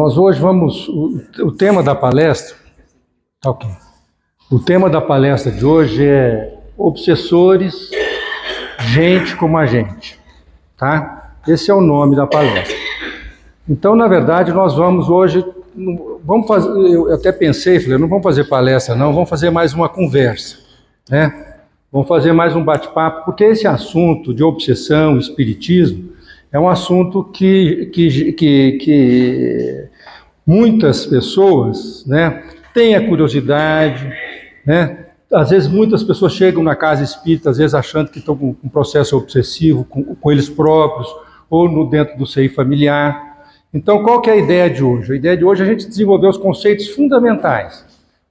Nós hoje vamos, o tema da palestra, ok. O tema da palestra de hoje é obsessores, gente como a gente, tá? Esse é o nome da palestra. Então, na verdade, nós vamos hoje, vamos fazer, eu até pensei, falei, não vamos fazer palestra não, vamos fazer mais uma conversa, né? Vamos fazer mais um bate-papo, porque esse assunto de obsessão, espiritismo, é um assunto que muitas pessoas, né, têm a curiosidade, né? Às vezes muitas pessoas chegam na casa espírita, às vezes achando que estão com um processo obsessivo com eles próprios, ou dentro do seio familiar. Então, qual que é a ideia de hoje? A ideia de hoje é a gente desenvolver os conceitos fundamentais.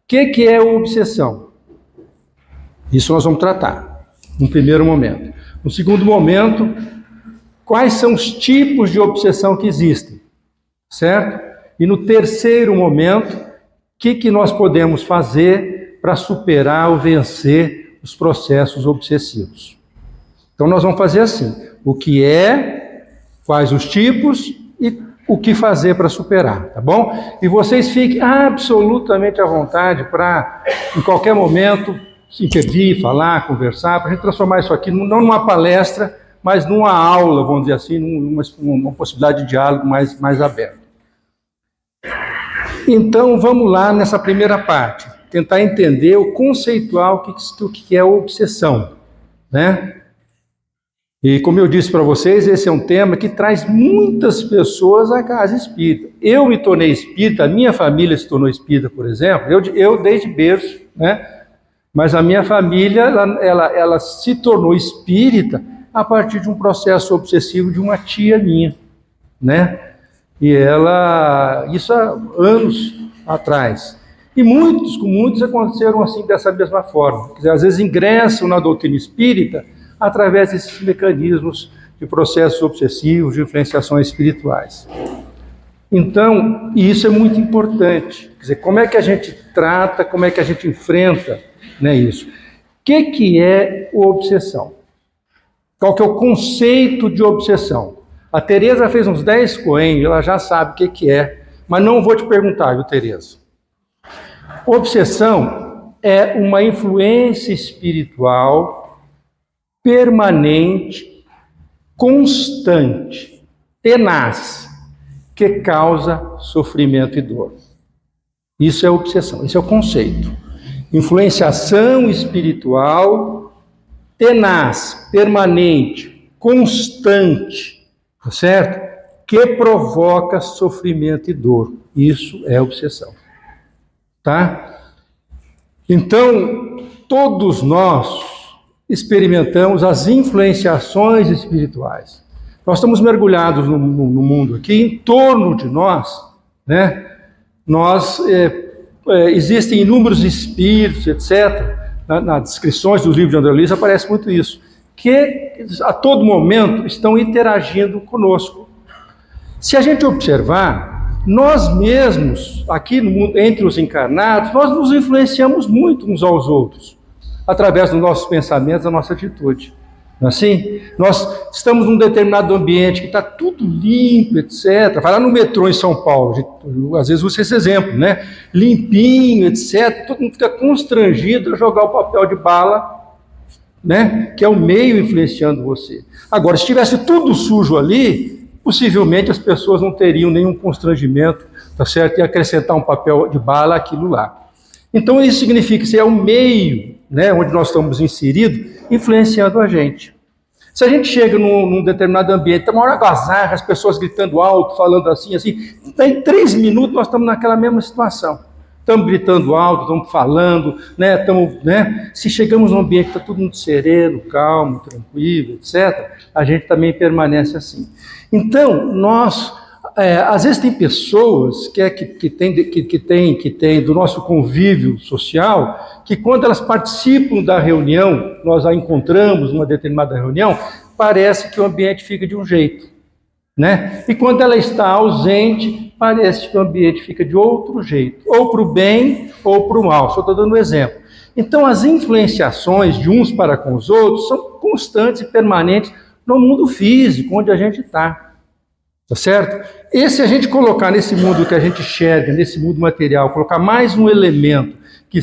O que é obsessão? Isso nós vamos tratar, no primeiro momento. No segundo momento, quais são os tipos de obsessão que existem, certo? E no terceiro momento, o que nós podemos fazer para superar ou vencer os processos obsessivos. Então nós vamos fazer assim, o que é, quais os tipos e o que fazer para superar, tá bom? E vocês fiquem absolutamente à vontade para, em qualquer momento, se intervir, falar, conversar, para a gente transformar isso aqui não numa palestra, mas numa aula, vamos dizer assim, numa possibilidade de diálogo mais aberto. Então, vamos lá nessa primeira parte, tentar entender o conceitual, o que é obsessão, né? E como eu disse para vocês, esse é um tema que traz muitas pessoas à casa espírita. Eu me tornei espírita, a minha família se tornou espírita, por exemplo, eu desde berço, né? Mas a minha família, ela se tornou espírita a partir de um processo obsessivo de uma tia minha, né? E isso há anos atrás. E com muitos aconteceram assim, dessa mesma forma. Quer dizer, às vezes ingressam na doutrina espírita através desses mecanismos de processos obsessivos, de influenciações espirituais. Então, isso é muito importante. Quer dizer, como é que a gente trata, como é que a gente enfrenta, né, isso? O que é obsessão? Qual que é o conceito de obsessão? A Tereza fez uns 10 coen, ela já sabe o que é, mas não vou te perguntar, viu, Tereza? Obsessão é uma influência espiritual permanente, constante, tenaz, que causa sofrimento e dor. Isso é obsessão, esse é o conceito. Influenciação espiritual tenaz, permanente, constante, tá certo? Que provoca sofrimento e dor. Isso é obsessão, tá? Então, todos nós experimentamos as influenciações espirituais. Nós estamos mergulhados no mundo aqui, em torno de nós, né? Existem inúmeros espíritos, etc. Nas descrições dos livros de André Luiz aparece muito isso, que a todo momento estão interagindo conosco. Se a gente observar, nós mesmos, aqui no mundo, entre os encarnados, nós nos influenciamos muito uns aos outros, através dos nossos pensamentos, da nossa atitude. Não é assim? Nós estamos num determinado ambiente que está tudo limpo, etc. Vai lá no metrô em São Paulo, às vezes uso esse exemplo, né? Limpinho, etc. Todo mundo fica constrangido a jogar o papel de bala, né? Que é o meio influenciando você. Agora, se tivesse tudo sujo ali, possivelmente as pessoas não teriam nenhum constrangimento, tá certo? E acrescentar um papel de bala àquilo lá. Então, isso significa que é o meio, né, onde nós estamos inseridos, influenciando a gente. Se a gente chega num determinado ambiente, tem uma hora agazarra, as pessoas gritando alto, falando assim, em 3 minutos nós estamos naquela mesma situação. Estamos gritando alto, estamos falando, né, se chegamos num ambiente que está todo mundo sereno, calmo, tranquilo, etc., a gente também permanece assim. Então, às vezes tem pessoas que têm do nosso convívio social, que quando elas participam da reunião, nós a encontramos numa determinada reunião, parece que o ambiente fica de um jeito, né? E quando ela está ausente, parece que o ambiente fica de outro jeito, ou para o bem ou para o mal. Só estou dando um exemplo. Então, as influenciações de uns para com os outros são constantes e permanentes no mundo físico, onde a gente está. Tá certo? E se a gente colocar nesse mundo que a gente enxerga, nesse mundo material, colocar mais um elemento que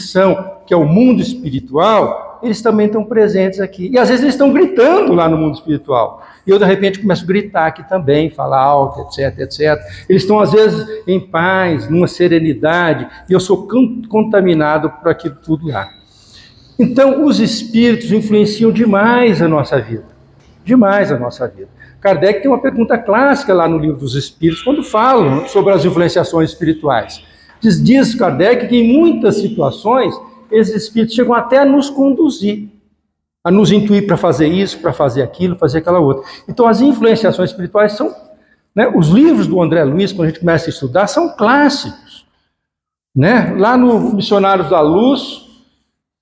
é o mundo espiritual, eles também estão presentes aqui. E às vezes eles estão gritando lá no mundo espiritual. E eu, de repente, começo a gritar aqui também, falar alto, etc, etc. Eles estão, às vezes, em paz, numa serenidade, e eu sou contaminado por aquilo tudo lá. Então, os espíritos influenciam demais a nossa vida. Demais a nossa vida. Kardec tem uma pergunta clássica lá no Livro dos Espíritos, quando falam sobre as influenciações espirituais. Diz Kardec que em muitas situações, esses espíritos chegam até a nos conduzir, a nos intuir para fazer isso, para fazer aquilo, fazer aquela outra. Então, as influenciações espirituais são... os livros do André Luiz, quando a gente começa a estudar, são clássicos. Lá no Missionários da Luz,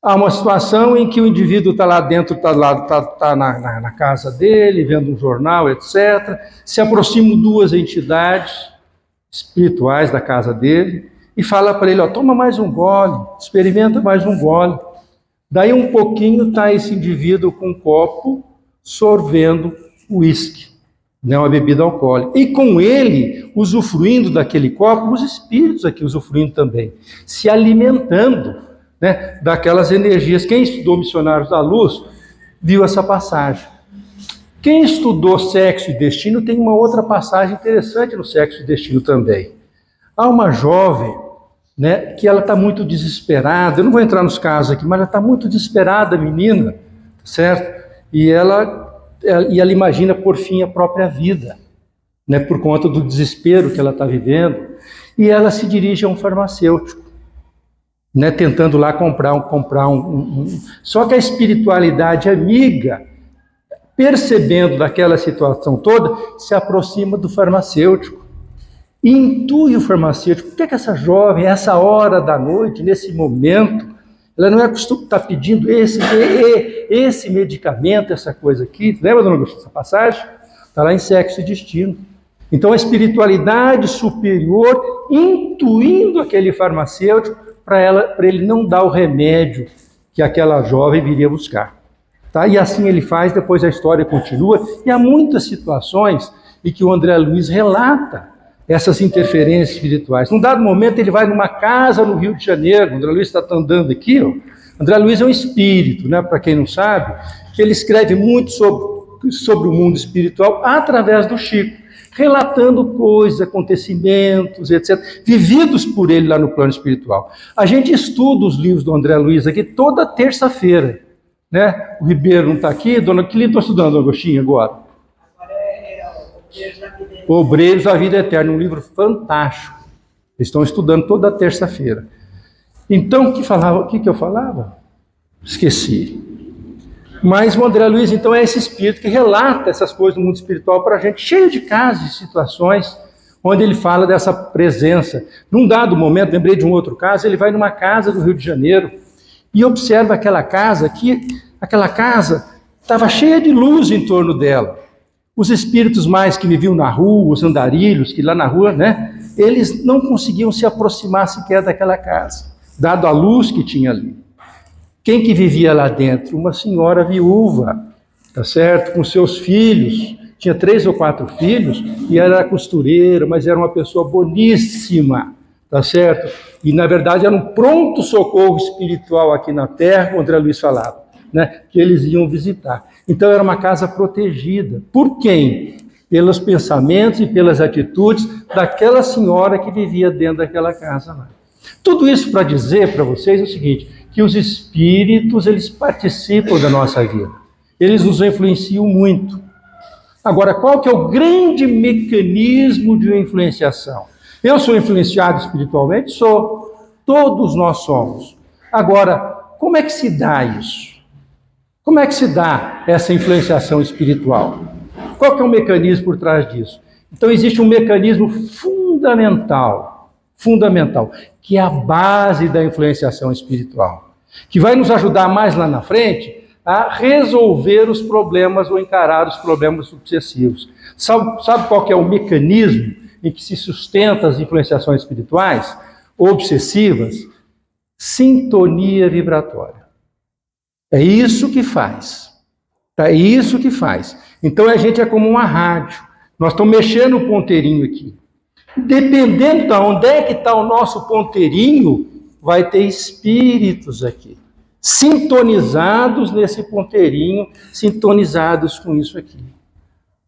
há uma situação em que o indivíduo está lá dentro, está na casa dele, vendo um jornal, etc. Se aproximam duas entidades espirituais da casa dele e fala para ele, toma mais um gole, experimenta mais um gole. Daí um pouquinho está esse indivíduo com um copo sorvendo uísque, uma bebida alcoólica. E com ele, usufruindo daquele copo, os espíritos aqui usufruindo também, se alimentando daquelas energias. Quem estudou Missionários da Luz viu essa passagem. Quem estudou Sexo e Destino tem uma outra passagem interessante no Sexo e Destino também. Há uma jovem que ela está muito desesperada, eu não vou entrar nos casos aqui, mas ela está muito desesperada, menina, certo? E ela imagina por fim a própria vida, por conta do desespero que ela está vivendo, e ela se dirige a um farmacêutico, tentando lá comprar um. Só que a espiritualidade amiga, percebendo daquela situação toda, se aproxima do farmacêutico e intui o farmacêutico. Por que essa jovem, essa hora da noite, nesse momento, ela não é acostumada a estar pedindo esse medicamento, essa coisa aqui? Lembra, dona Agostinho, essa passagem? Está lá em Sexo e Destino. Então, a espiritualidade superior intuindo aquele farmacêutico para ele não dar o remédio que aquela jovem viria buscar. Tá? E assim ele faz, depois a história continua, e há muitas situações em que o André Luiz relata essas interferências espirituais. Num dado momento ele vai numa casa no Rio de Janeiro, o André Luiz está andando aqui, André Luiz é um espírito, para quem não sabe, que ele escreve muito sobre o mundo espiritual através do Chico, relatando coisas, acontecimentos, etc., vividos por ele lá no plano espiritual. A gente estuda os livros do André Luiz aqui toda terça-feira. O Ribeiro não está aqui, que livro estou estudando, Dona Agostinho, agora? Obreiros da Vida Eterna, um livro fantástico. Eles estão estudando toda terça-feira. Então, o que eu falava? Esqueci. Mas o André Luiz, então, é esse espírito que relata essas coisas do mundo espiritual para a gente, cheio de casos e situações, onde ele fala dessa presença. Num dado momento, lembrei de um outro caso, ele vai numa casa do Rio de Janeiro e observa aquela casa, estava cheia de luz em torno dela. Os espíritos mais que viviam na rua, os andarilhos, que lá na rua, eles não conseguiam se aproximar sequer daquela casa, dado a luz que tinha ali. Quem que vivia lá dentro? Uma senhora viúva, tá certo? Com seus filhos, tinha 3 ou 4 filhos, e era costureira, mas era uma pessoa boníssima, tá certo? E na verdade era um pronto socorro espiritual aqui na Terra, o André Luiz falava, que eles iam visitar. Então era uma casa protegida. Por quem? Pelos pensamentos e pelas atitudes daquela senhora que vivia dentro daquela casa lá. Tudo isso para dizer para vocês o seguinte, que os espíritos, eles participam da nossa vida. Eles nos influenciam muito. Agora, qual que é o grande mecanismo de influenciação? Eu sou influenciado espiritualmente? Sou. Todos nós somos. Agora, como é que se dá isso? Como é que se dá essa influenciação espiritual? Qual que é o mecanismo por trás disso? Então, existe um mecanismo fundamental, que é a base da influenciação espiritual, que vai nos ajudar mais lá na frente a resolver os problemas ou encarar os problemas sucessivos. Sabe qual que é o mecanismo em que se sustenta as influenciações espirituais obsessivas? Sintonia vibratória. É isso que faz. É isso que faz. Então a gente é como uma rádio. Nós estamos mexendo o ponteirinho aqui. Dependendo de onde é que está o nosso ponteirinho, vai ter espíritos aqui, sintonizados nesse ponteirinho, sintonizados com isso aqui.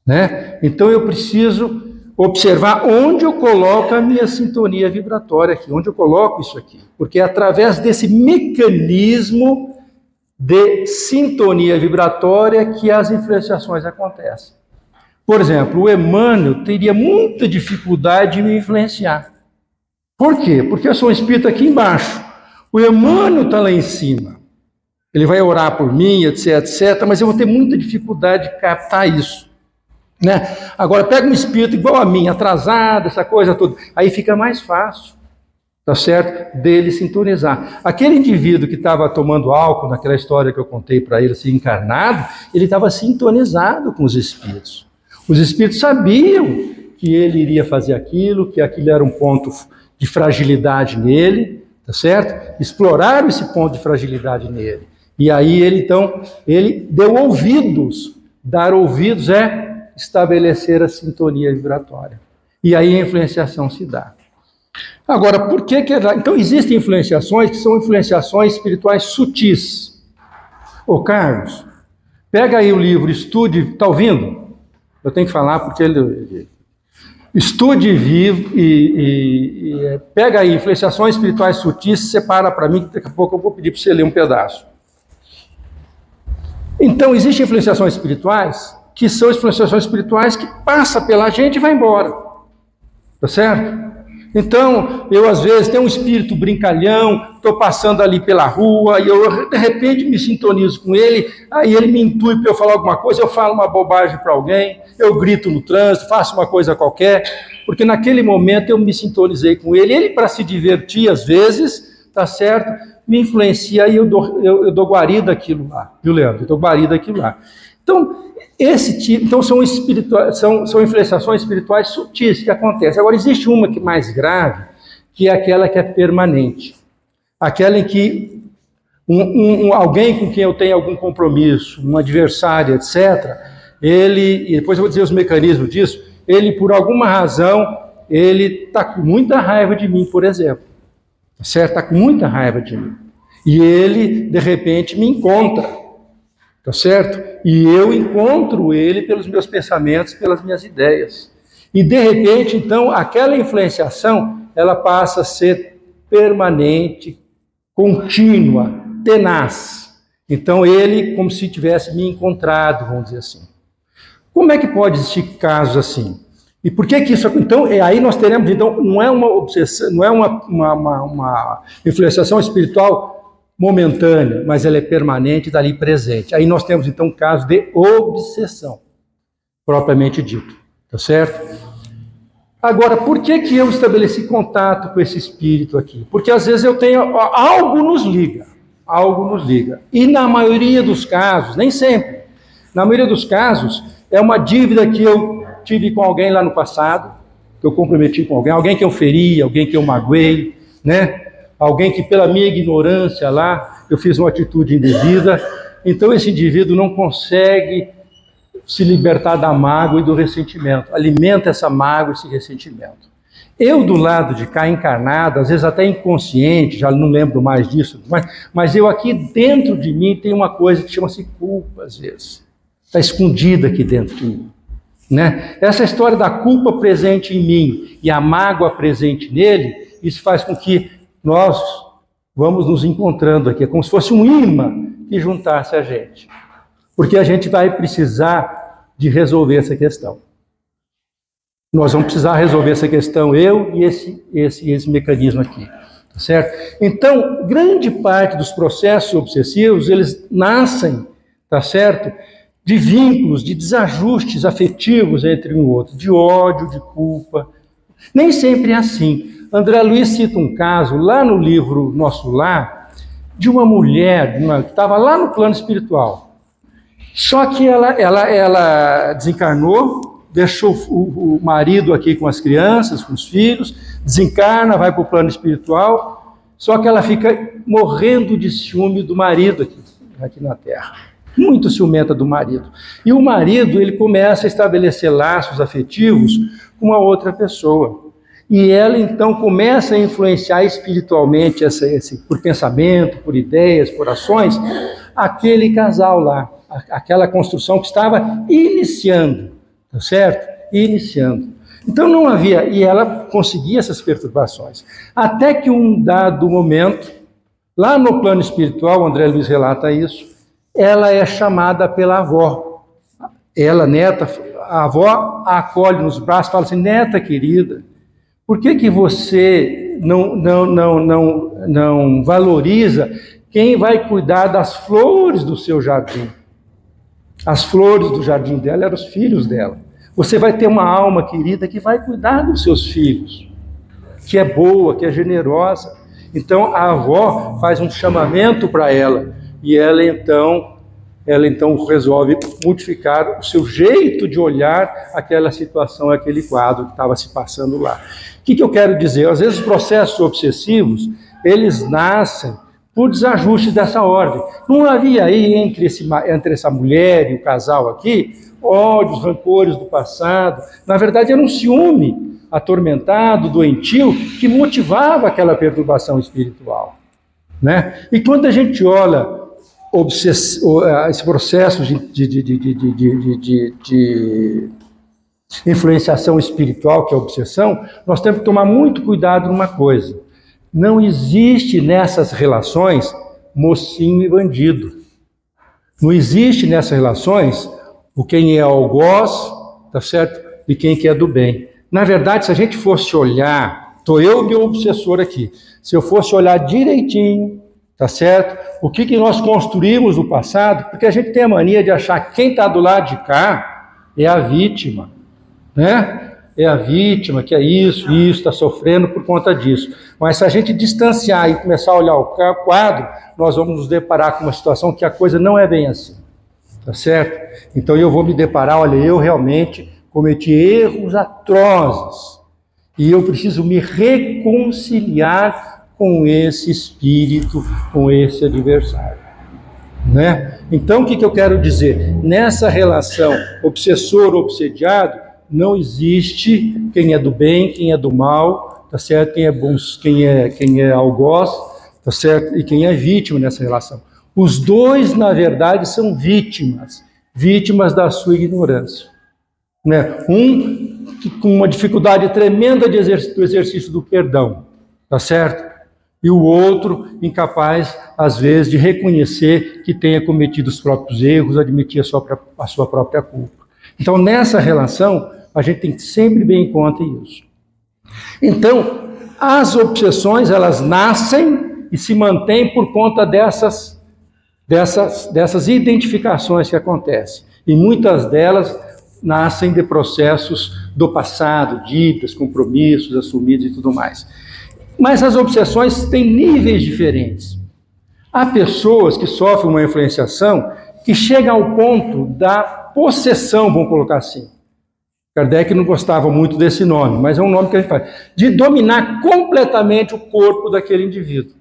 Né? Então eu preciso observar onde eu coloco a minha sintonia vibratória aqui, onde eu coloco isso aqui. Porque é através desse mecanismo de sintonia vibratória que as influenciações acontecem. Por exemplo, o Emmanuel teria muita dificuldade de me influenciar. Por quê? Porque eu sou um espírito aqui embaixo. O Emmanuel está lá em cima. Ele vai orar por mim, etc, etc, mas eu vou ter muita dificuldade de captar isso. Né? Agora, pega um espírito igual a mim, atrasado, essa coisa toda, aí fica mais fácil, tá certo? Dele sintonizar. Aquele indivíduo que estava tomando álcool, naquela história que eu contei para ele, assim, encarnado, ele estava sintonizado com os espíritos. Os espíritos sabiam que ele iria fazer aquilo, que aquilo era um ponto de fragilidade nele, tá certo? Exploraram esse ponto de fragilidade nele. E aí ele, então, ele deu ouvidos. Dar ouvidos é estabelecer a sintonia vibratória. E aí a influenciação se dá. Agora, por que que... Então, existem influenciações que são influenciações espirituais sutis. Ô, Carlos, pega aí o livro, estude... Está ouvindo? Eu tenho que falar porque ele... Estude vivo e pega aí influenciações espirituais sutis, separa para mim, que daqui a pouco eu vou pedir para você ler um pedaço. Então, existem influenciações espirituais que são influenciações espirituais que passam pela gente e vai embora. Tá certo? Então, eu às vezes tenho um espírito brincalhão, estou passando ali pela rua e eu de repente me sintonizo com ele, aí ele me intui para eu falar alguma coisa, eu falo uma bobagem para alguém, eu grito no trânsito, faço uma coisa qualquer, porque naquele momento eu me sintonizei com ele, ele para se divertir às vezes, tá certo? Me influencia e eu dou guarida aquilo lá, viu, Leandro? Eu dou guarida aquilo lá. Então, são influenciações espirituais sutis que acontecem. Agora, existe uma que é mais grave, que é aquela que é permanente. Aquela em que alguém com quem eu tenho algum compromisso, um adversário, etc., e depois eu vou dizer os mecanismos disso, ele, por alguma razão, ele está com muita raiva de mim, por exemplo. Certo? Está com muita raiva de mim. E ele, de repente, me encontra. Tá certo? E eu encontro ele pelos meus pensamentos, pelas minhas ideias. E de repente, então, aquela influenciação, ela passa a ser permanente, contínua, tenaz. Então, ele, como se tivesse me encontrado, vamos dizer assim. Como é que pode existir casos assim? E por que que isso... Então, aí nós teremos, então, não é uma obsessão, não é uma influenciação espiritual momentânea, mas ela é permanente, dali presente. Aí nós temos, então, um caso de obsessão, propriamente dito, tá certo? Agora, por que que eu estabeleci contato com esse espírito aqui? Porque às vezes eu tenho... Algo nos liga. E na maioria dos casos, nem sempre, na maioria dos casos, é uma dívida que eu tive com alguém lá no passado, que eu comprometi com alguém que eu feri, alguém que eu magoei, né? Alguém que pela minha ignorância lá, eu fiz uma atitude indevida, então esse indivíduo não consegue se libertar da mágoa e do ressentimento, alimenta essa mágoa e esse ressentimento. Eu do lado de cá, encarnado, às vezes até inconsciente, já não lembro mais disso, mas eu aqui dentro de mim tem uma coisa que chama-se culpa, às vezes. Está escondida aqui dentro de mim. Né? Essa história da culpa presente em mim e a mágoa presente nele, isso faz com que nós vamos nos encontrando aqui, é como se fosse um imã que juntasse a gente. Porque a gente vai precisar de resolver essa questão. Nós vamos precisar resolver essa questão, eu e esse mecanismo aqui. Tá certo? Então, grande parte dos processos obsessivos, eles nascem, tá certo? De vínculos, de desajustes afetivos entre um e outro, de ódio, de culpa. Nem sempre é assim. André Luiz cita um caso, lá no livro Nosso Lar, de uma mulher que estava lá no plano espiritual. Só que ela desencarnou, deixou o marido aqui com as crianças, com os filhos, desencarna, vai para o plano espiritual, só que ela fica morrendo de ciúme do marido aqui na Terra. muito ciumenta do marido. E o marido, ele começa a estabelecer laços afetivos com uma outra pessoa. E ela, então, começa a influenciar espiritualmente, por pensamento, por ideias, por ações, aquele casal lá, aquela construção que estava iniciando, tá certo? Iniciando. Então não havia, e ela conseguia essas perturbações. Até que um dado momento, lá no plano espiritual, o André Luiz relata isso, ela é chamada pela avó. Ela, neta, a avó a acolhe nos braços e fala assim: neta querida, por que você não valoriza quem vai cuidar das flores do seu jardim? As flores do jardim dela eram os filhos dela. Você vai ter uma alma querida que vai cuidar dos seus filhos, que é boa, que é generosa. Então a avó faz um chamamento para ela, e ela então resolve modificar o seu jeito de olhar aquela situação, aquele quadro que estava se passando lá. O que eu quero dizer? Às vezes os processos obsessivos, eles nascem por desajustes dessa ordem. Não havia aí entre essa mulher e o casal aqui ódios, rancores do passado. Na verdade, era um ciúme atormentado, doentio, que motivava aquela perturbação espiritual, né? E quando a gente olha esse processo de influenciação espiritual, que é a obsessão, nós temos que tomar muito cuidado numa coisa: não existe nessas relações mocinho e bandido. Não existe nessas relações o quem é algoz, tá certo? E quem que é do bem. Na verdade, se a gente fosse olhar, estou eu e o obsessor aqui, se eu fosse olhar direitinho, tá certo? O que nós construímos no passado, porque a gente tem a mania de achar que quem está do lado de cá é a vítima, né? É a vítima, que é isso, está sofrendo por conta disso. Mas se a gente distanciar e começar a olhar o quadro, nós vamos nos deparar com uma situação que a coisa não é bem assim, tá certo? Então eu vou me deparar, olha, eu realmente cometi erros atrozes e eu preciso me reconciliar com esse espírito, com esse adversário, né? Então o que eu quero dizer? Nessa relação obsessor-obsediado, não existe quem é do bem, quem é do mal, tá certo? Quem é bom, quem é algoz, tá certo? E quem é vítima nessa relação. Os dois, na verdade, são vítimas da sua ignorância, né? Um com uma dificuldade tremenda do exercício do perdão, tá certo? E o outro incapaz, às vezes, de reconhecer que tenha cometido os próprios erros, admitir a sua própria culpa. Então, nessa relação, a gente tem que sempre bem em conta isso. Então, as obsessões, elas nascem e se mantêm por conta dessas identificações que acontecem. E muitas delas nascem de processos do passado, dívidas, compromissos assumidos e tudo mais. Mas as obsessões têm níveis diferentes. Há pessoas que sofrem uma influenciação que chega ao ponto da possessão, vamos colocar assim. Kardec não gostava muito desse nome, mas é um nome que a gente faz, de dominar completamente o corpo daquele indivíduo.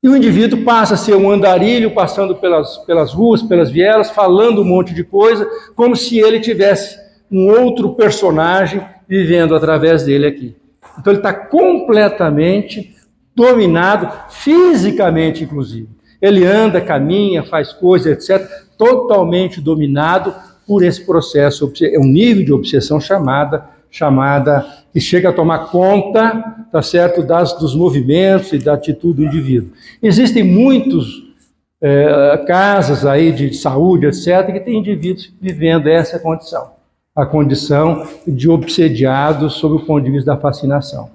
E o indivíduo passa a ser um andarilho, passando pelas ruas, pelas vielas, falando um monte de coisa, como se ele tivesse um outro personagem vivendo através dele aqui. Então ele está completamente dominado, fisicamente inclusive. Ele anda, caminha, faz coisas, etc., totalmente dominado por esse processo. É um nível de obsessão chamada que chega a tomar conta, tá certo, dos movimentos e da atitude do indivíduo. Existem muitos casos aí de saúde, etc., que tem indivíduos vivendo essa condição, a condição de obsediado sob o ponto de vista da fascinação,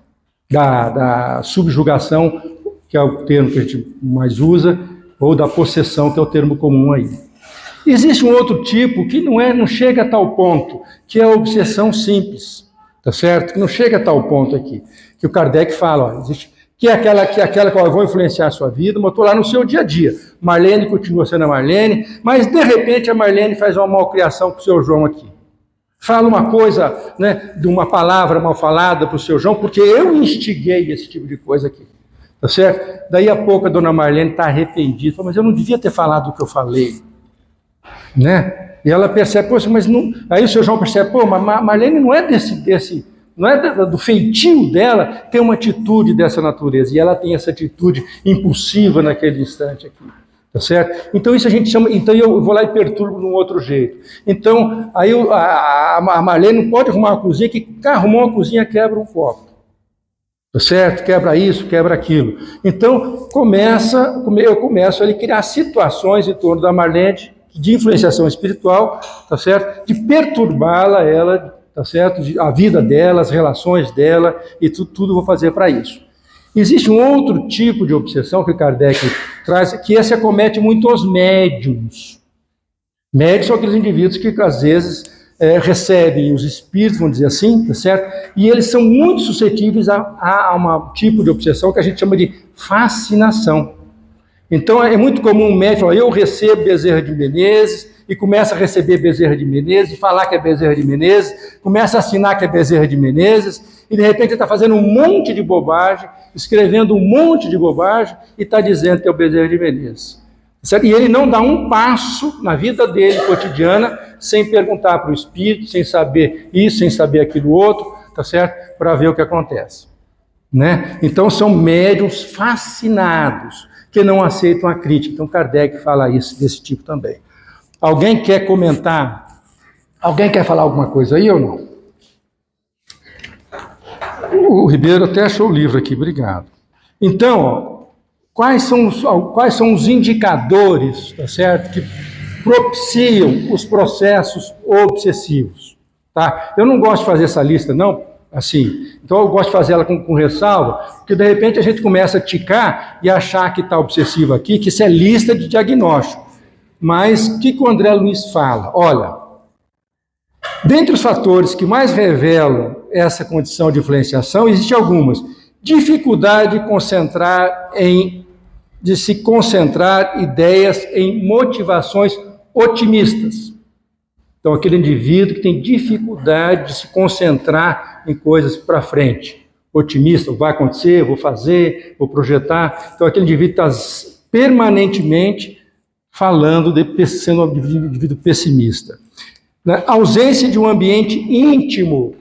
da subjugação, que é o termo que a gente mais usa, ou da possessão, que é o termo comum aí. Existe um outro tipo que não chega a tal ponto, que é a obsessão simples, tá certo? Que não chega a tal ponto aqui, que o Kardec fala, ó, existe, que é aquela que eu vou influenciar a sua vida, mas eu estou lá no seu dia a dia. Marlene continua sendo a Marlene, mas de repente a Marlene faz uma malcriação com o seu João aqui. Fala uma coisa, né, de uma palavra mal falada para o seu João, porque eu instiguei esse tipo de coisa aqui. Tá certo? Daí a pouco a dona Marlene está arrependida, fala, mas eu não devia ter falado o que eu falei. né? E ela percebe, poxa, mas não... Aí o seu João percebe, pô, mas Marlene não é não é do feitio dela ter uma atitude dessa natureza. E ela tem essa atitude impulsiva naquele instante aqui. Tá certo? Então isso a gente chama, então eu vou lá e perturbo de um outro jeito. Então, aí a Marlene não pode arrumar uma cozinha, que arrumou uma cozinha, quebra um copo. Tá certo? Quebra isso, quebra aquilo. Então, eu começo a criar situações em torno da Marlene de influenciação espiritual, tá certo? De perturbá-la, ela, tá certo? A vida dela, as relações dela, e tudo vou fazer para isso. Existe um outro tipo de obsessão que Kardec traz, que esse acomete muito os médiums. Médiums são aqueles indivíduos que, às vezes, recebem os espíritos, vamos dizer assim, tá certo? E eles são muito suscetíveis a um tipo de obsessão que a gente chama de fascinação. Então, é muito comum um médium falar, eu recebo Bezerra de Menezes, e começa a receber Bezerra de Menezes, falar que é Bezerra de Menezes, começa a assinar que é Bezerra de Menezes, e de repente ele está fazendo um monte de bobagem, escrevendo um monte de bobagem, e está dizendo que é o Bezerra de Menezes. Certo? E ele não dá um passo na vida dele cotidiana, sem perguntar para o espírito, sem saber isso, sem saber aquilo outro, tá certo? Para ver o que acontece. Né? Então são médiuns fascinados, que não aceitam a crítica. Então Kardec fala isso, desse tipo também. Alguém quer comentar? Alguém quer falar alguma coisa aí ou não? O Ribeiro até achou o livro aqui, obrigado. Então, quais são os indicadores, tá certo, que propiciam os processos obsessivos? Tá? Eu não gosto de fazer essa lista, não, assim. Então eu gosto de fazer ela com ressalva, porque de repente a gente começa a ticar e achar que está obsessivo aqui, que isso é lista de diagnóstico. Mas o que o André Luiz fala? Olha, dentre os fatores que mais revelam essa condição de influenciação, existem algumas. Dificuldade de se concentrar ideias em motivações otimistas. Então, aquele indivíduo que tem dificuldade de se concentrar em coisas para frente. Otimista, vai acontecer, vou fazer, vou projetar. Então, aquele indivíduo está permanentemente falando, sendo um indivíduo pessimista. A ausência de um ambiente íntimo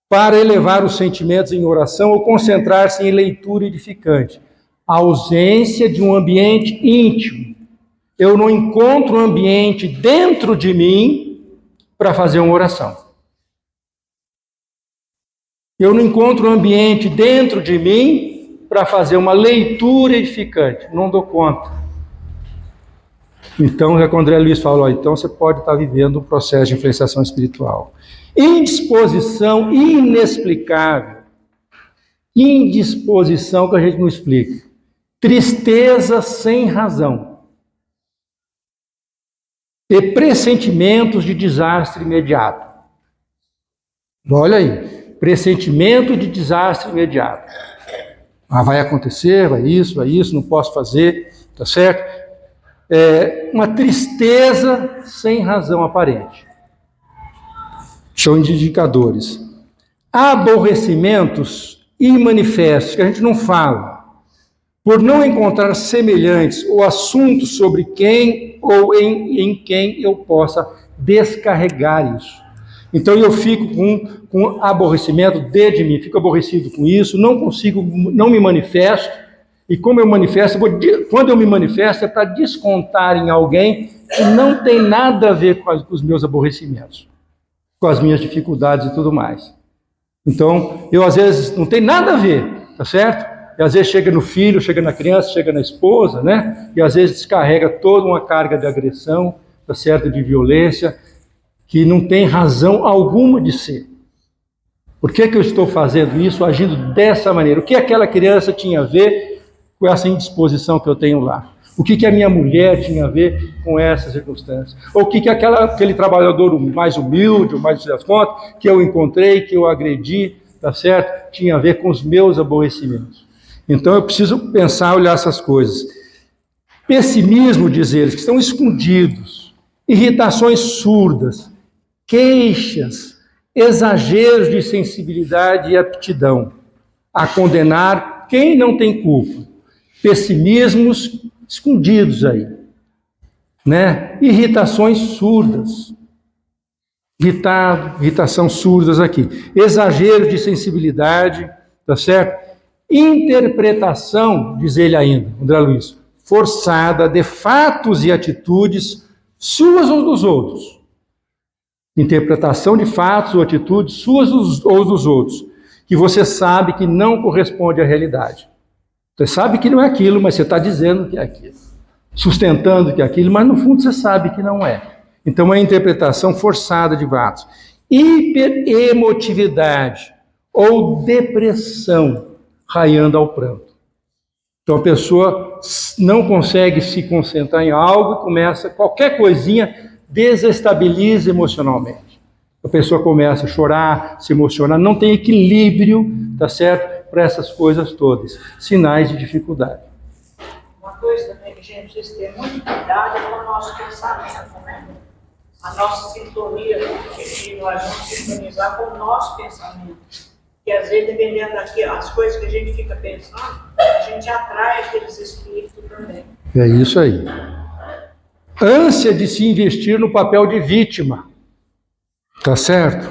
para elevar os sentimentos em oração ou concentrar-se em leitura edificante. A ausência de um ambiente íntimo. Eu não encontro um ambiente dentro de mim para fazer uma oração. Eu não encontro um ambiente dentro de mim para fazer uma leitura edificante. Não dou conta. Então, é o que o André Luiz falou, então você pode estar vivendo um processo de influenciação espiritual. Indisposição inexplicável. Indisposição que a gente não explica. Tristeza sem razão. E pressentimentos de desastre imediato. Olha aí, pressentimento de desastre imediato. Ah, vai acontecer, vai isso, não posso fazer, tá certo? Uma tristeza sem razão aparente. São indicadores. Aborrecimentos imanifestos, que a gente não fala, por não encontrar semelhantes ou assuntos sobre quem ou em quem eu possa descarregar isso. Então eu fico com aborrecimento dentro de mim, fico aborrecido com isso, não consigo, não me manifesto. E como eu manifesto, quando eu me manifesto é para descontar em alguém que não tem nada a ver com os meus aborrecimentos, com as minhas dificuldades e tudo mais. Então, eu às vezes não tem nada a ver, tá certo? E às vezes chega no filho, chega na criança, chega na esposa, né? E às vezes descarrega toda uma carga de agressão, tá certo? De violência, que não tem razão alguma de ser. Por que eu estou fazendo isso, agindo dessa maneira? O que aquela criança tinha a ver com essa indisposição que eu tenho lá? O que a minha mulher tinha a ver com essas circunstâncias? Ou o que aquele trabalhador mais humilde, ou mais das contas, que eu encontrei, que eu agredi, tá certo? Tinha a ver com os meus aborrecimentos. Então eu preciso pensar, olhar essas coisas. Pessimismo, diz eles, que estão escondidos. Irritações surdas. Queixas. Exageros de sensibilidade e aptidão a condenar quem não tem culpa. Pessimismos escondidos aí. né? Irritações surdas. Irritado, irritação surdas aqui. Exagero de sensibilidade, tá certo? Interpretação, diz ele ainda, André Luiz, forçada de fatos e atitudes suas ou dos outros. Interpretação de fatos ou atitudes suas ou dos outros, que você sabe que não corresponde à realidade. Você sabe que não é aquilo, mas você está dizendo que é aquilo. Sustentando que é aquilo, mas no fundo você sabe que não é. Então, é a interpretação forçada de fatos. Hiperemotividade ou depressão raiando ao pranto. Então, a pessoa não consegue se concentrar em algo, começa, qualquer coisinha, desestabiliza emocionalmente. A pessoa começa a chorar, se emocionar, não tem equilíbrio, tá certo? Para essas coisas todas. Sinais de dificuldade. Uma coisa também que a gente precisa ter muito cuidado com o nosso pensamento, né? A nossa sintonia, que nós vamos sintonizar com o nosso pensamento. Que às vezes, dependendo das coisas que a gente fica pensando, a gente atrai aqueles espíritos também. É isso aí. Ânsia de se investir no papel de vítima, tá certo?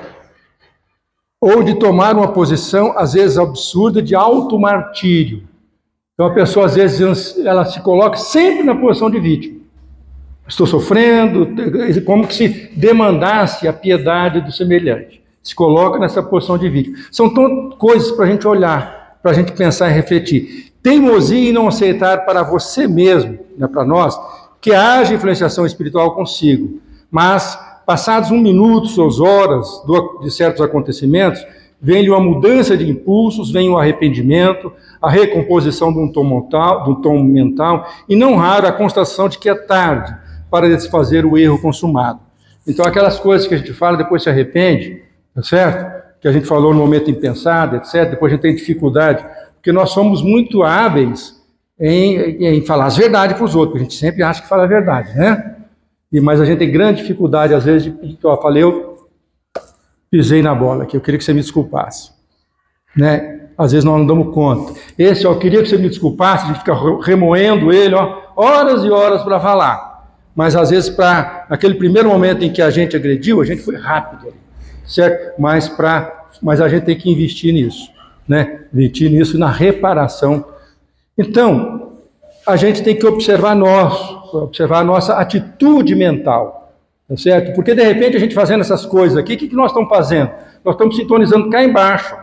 Ou de tomar uma posição, às vezes absurda, de automartírio. Então a pessoa, às vezes, ela se coloca sempre na posição de vítima. Estou sofrendo, como que se demandasse a piedade do semelhante. Se coloca nessa posição de vítima. São coisas para a gente olhar, para a gente pensar e refletir. Teimosia em não aceitar para você mesmo, né, para nós, que haja influenciação espiritual consigo. Mas, passados 1 minuto ou horas de certos acontecimentos, vem uma mudança de impulsos, vem um arrependimento, a recomposição de um tom mental, e não raro a constatação de que é tarde para desfazer o erro consumado. Então, aquelas coisas que a gente fala, depois se arrepende, tá certo? Que a gente falou no momento impensado, etc. Depois a gente tem dificuldade, porque nós somos muito hábeis em falar as verdades para os outros, porque a gente sempre acha que fala a verdade, né? Mas a gente tem grande dificuldade, às vezes, de falei, eu pisei na bola aqui, eu queria que você me desculpasse, né? Às vezes nós não damos conta. Eu queria que você me desculpasse, a gente fica remoendo ele, horas e horas para falar. Mas às vezes, para aquele primeiro momento em que a gente agrediu, a gente foi rápido, certo? Mas a gente tem que investir nisso, né? Investir nisso na reparação. Então, a gente tem que observar a nossa atitude mental, tá certo? Porque de repente a gente fazendo essas coisas aqui, o que nós estamos fazendo? Nós estamos sintonizando cá embaixo.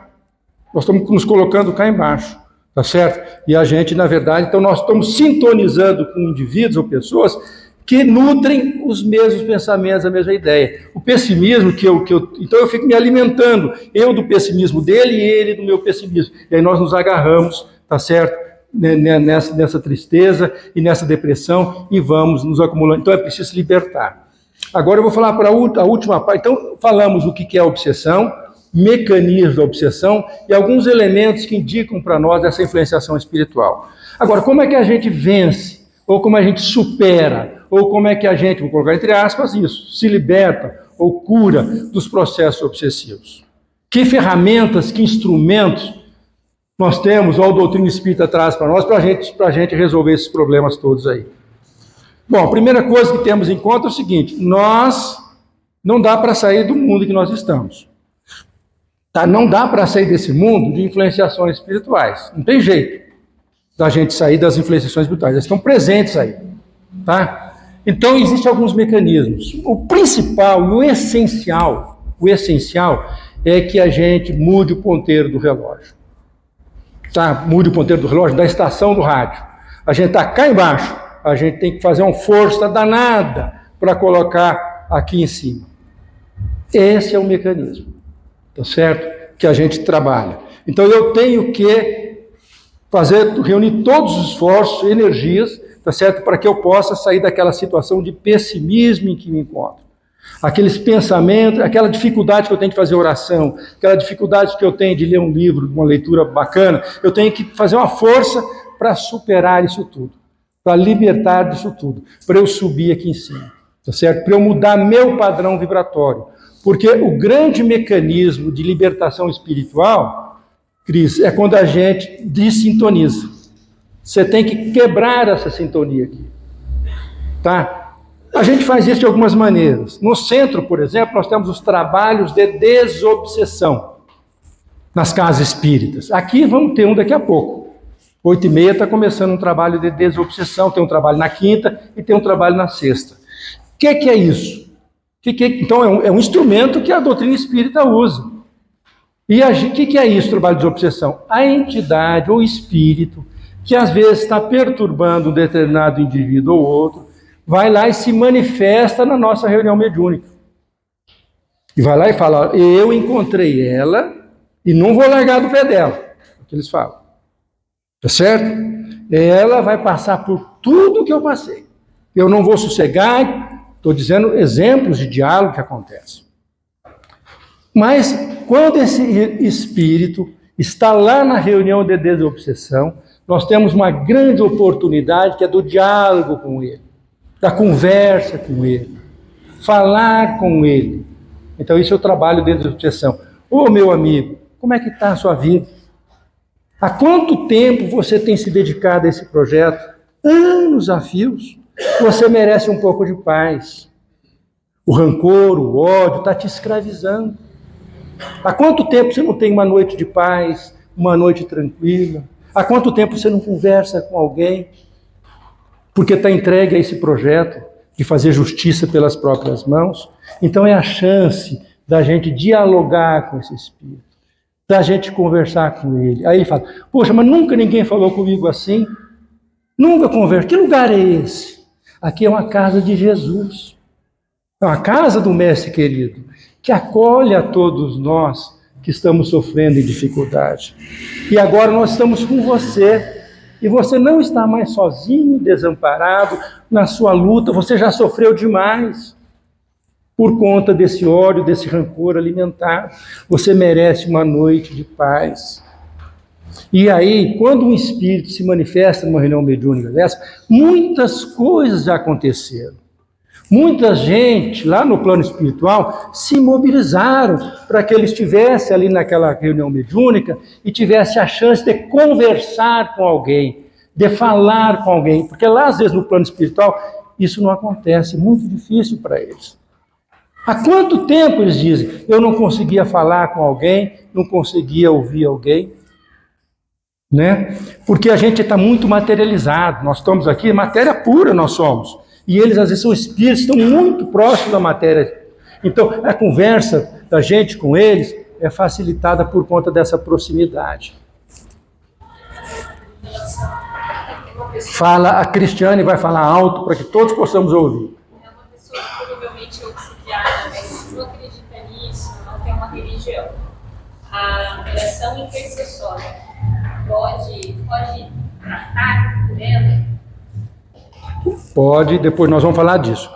Nós estamos nos colocando cá embaixo, tá certo? E a gente, na verdade, então nós estamos sintonizando com indivíduos ou pessoas que nutrem os mesmos pensamentos, a mesma ideia. O pessimismo então eu fico me alimentando, eu do pessimismo dele e ele do meu pessimismo. E aí nós nos agarramos, tá certo? Nessa tristeza e nessa depressão e vamos nos acumulando. Então é preciso se libertar. Agora eu vou falar para a última parte. Então falamos o que é a obsessão, mecanismos da obsessão e alguns elementos que indicam para nós essa influenciação espiritual. Agora, como é que a gente vence? Ou como a gente supera? Ou como é que a gente, vou colocar entre aspas isso, se liberta ou cura dos processos obsessivos? Que ferramentas, que instrumentos nós temos, ou a doutrina espírita traz para nós, para a gente resolver esses problemas todos aí? Bom, a primeira coisa que temos em conta é o seguinte: nós não dá para sair do mundo que nós estamos. Tá? Não dá para sair desse mundo de influenciações espirituais. Não tem jeito da gente sair das influenciações espirituais. Elas estão presentes aí. Tá? Então, existem alguns mecanismos. O principal e o essencial é que a gente mude o ponteiro do relógio. Tá? Mude o ponteiro do relógio da estação do rádio. A gente está cá embaixo. A gente tem que fazer uma força danada para colocar aqui em cima. Esse é o mecanismo, tá certo? Que a gente trabalha. Então eu tenho que reunir todos os esforços, energias, tá certo? Para que eu possa sair daquela situação de pessimismo em que me encontro. Aqueles pensamentos, aquela dificuldade que eu tenho de fazer oração, aquela dificuldade que eu tenho de ler um livro, uma leitura bacana, eu tenho que fazer uma força para superar isso tudo, para libertar disso tudo, para eu subir aqui em cima, tá certo? Para eu mudar meu padrão vibratório. Porque o grande mecanismo de libertação espiritual, Cris, é quando a gente dessintoniza. Você tem que quebrar essa sintonia aqui, tá? A gente faz isso de algumas maneiras. No centro, por exemplo, nós temos os trabalhos de desobsessão nas casas espíritas. Aqui vamos ter um daqui a pouco. 8h30 está começando um trabalho de desobsessão, tem um trabalho na quinta e tem um trabalho na sexta. O que é isso? Então, é um instrumento que a doutrina espírita usa. E o que é isso, trabalho de desobsessão? A entidade ou espírito, que às vezes está perturbando um determinado indivíduo ou outro, vai lá e se manifesta na nossa reunião mediúnica. E vai lá e fala, eu encontrei ela e não vou largar do pé dela. É o que eles falam. Tá certo? Ela vai passar por tudo que eu passei. Eu não vou sossegar. Estou dizendo exemplos de diálogo que acontecem. Mas quando esse espírito está lá na reunião de desobsessão, nós temos uma grande oportunidade que é do diálogo com ele, da conversa com ele, falar com ele. Então isso é o trabalho de desobsessão. Ô meu amigo, como é que está a sua vida? Há quanto tempo você tem se dedicado a esse projeto? Anos a fios. Você merece um pouco de paz. O rancor, o ódio está te escravizando. Há quanto tempo você não tem uma noite de paz, uma noite tranquila? Há quanto tempo você não conversa com alguém? Porque está entregue a esse projeto de fazer justiça pelas próprias mãos. Então é a chance da gente dialogar com esse espírito, da gente conversar com ele. Aí ele fala, poxa, mas nunca ninguém falou comigo assim. Nunca conversa. Que lugar é esse? Aqui é uma casa de Jesus. É uma casa do Mestre querido, que acolhe a todos nós que estamos sofrendo em dificuldade. E agora nós estamos com você. E você não está mais sozinho, desamparado, na sua luta. Você já sofreu demais por conta desse ódio, desse rancor alimentado. Você merece uma noite de paz. E aí, quando um espírito se manifesta numa reunião mediúnica dessa, muitas coisas já aconteceram. Muita gente, lá no plano espiritual, se mobilizaram para que ele estivesse ali naquela reunião mediúnica e tivesse a chance de conversar com alguém, de falar com alguém. Porque lá, às vezes, no plano espiritual, isso não acontece, é muito difícil para eles. Há quanto tempo eles dizem, eu não conseguia falar com alguém, não conseguia ouvir alguém? Né? Porque a gente está muito materializado, nós estamos aqui, matéria pura nós somos. E eles, às vezes, são espíritos, estão muito próximos da matéria. Então, a conversa da gente com eles é facilitada por conta dessa proximidade. Fala, a Cristiane vai falar alto para que todos possamos ouvir. É uma pessoa provavelmente obsidiada, mas não acredita nisso, não tem uma religião. A oração intercessória pode tratar por ela? Pode, depois nós vamos falar disso.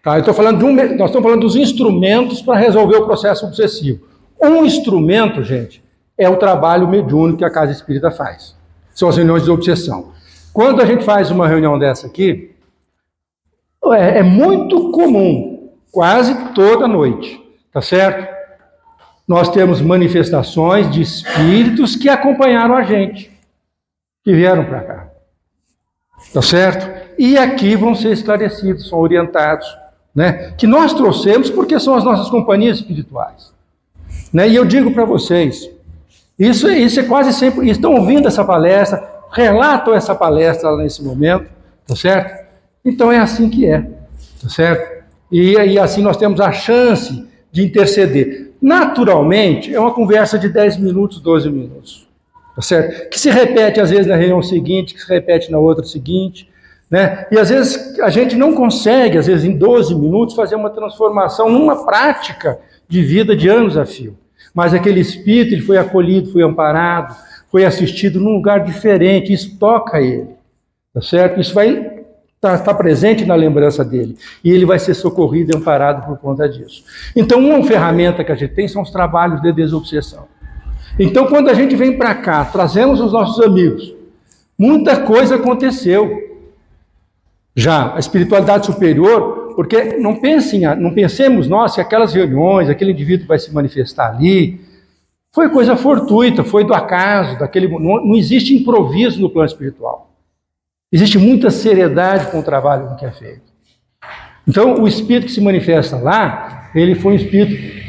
Tá, nós estamos falando dos instrumentos para resolver o processo obsessivo. Um instrumento, gente, é o trabalho mediúnico que a Casa Espírita faz. São as reuniões de obsessão. Quando a gente faz uma reunião dessa aqui, é muito comum, quase toda noite, tá certo? Nós temos manifestações de espíritos que acompanharam a gente, que vieram para cá. Tá certo? E aqui vão ser esclarecidos, são orientados, né? Que nós trouxemos porque são as nossas companhias espirituais. Né? E eu digo para vocês, isso é quase sempre, estão ouvindo essa palestra, relatam essa palestra lá nesse momento, tá certo? Então é assim que é, tá certo? E aí assim nós temos a chance de interceder. Naturalmente, é uma conversa de 10 minutos, 12 minutos. Tá certo? Que se repete às vezes na reunião seguinte, que se repete na outra seguinte, né? E às vezes a gente não consegue, às vezes em 12 minutos, fazer uma transformação numa prática de vida de anos a fio. Mas aquele espírito, ele foi acolhido, foi amparado, foi assistido num lugar diferente, isso toca ele, tá certo? Isso vai estar presente na lembrança dele, e ele vai ser socorrido e amparado por conta disso. Então, uma ferramenta que a gente tem são os trabalhos de desobsessão. Então, quando a gente vem para cá, trazemos os nossos amigos, muita coisa aconteceu. Já a espiritualidade superior, porque não pensemos nós que aquelas reuniões, aquele indivíduo vai se manifestar ali, foi coisa fortuita, foi do acaso, não existe improviso no plano espiritual. Existe muita seriedade com o trabalho que é feito. Então, o espírito que se manifesta lá, ele foi um espírito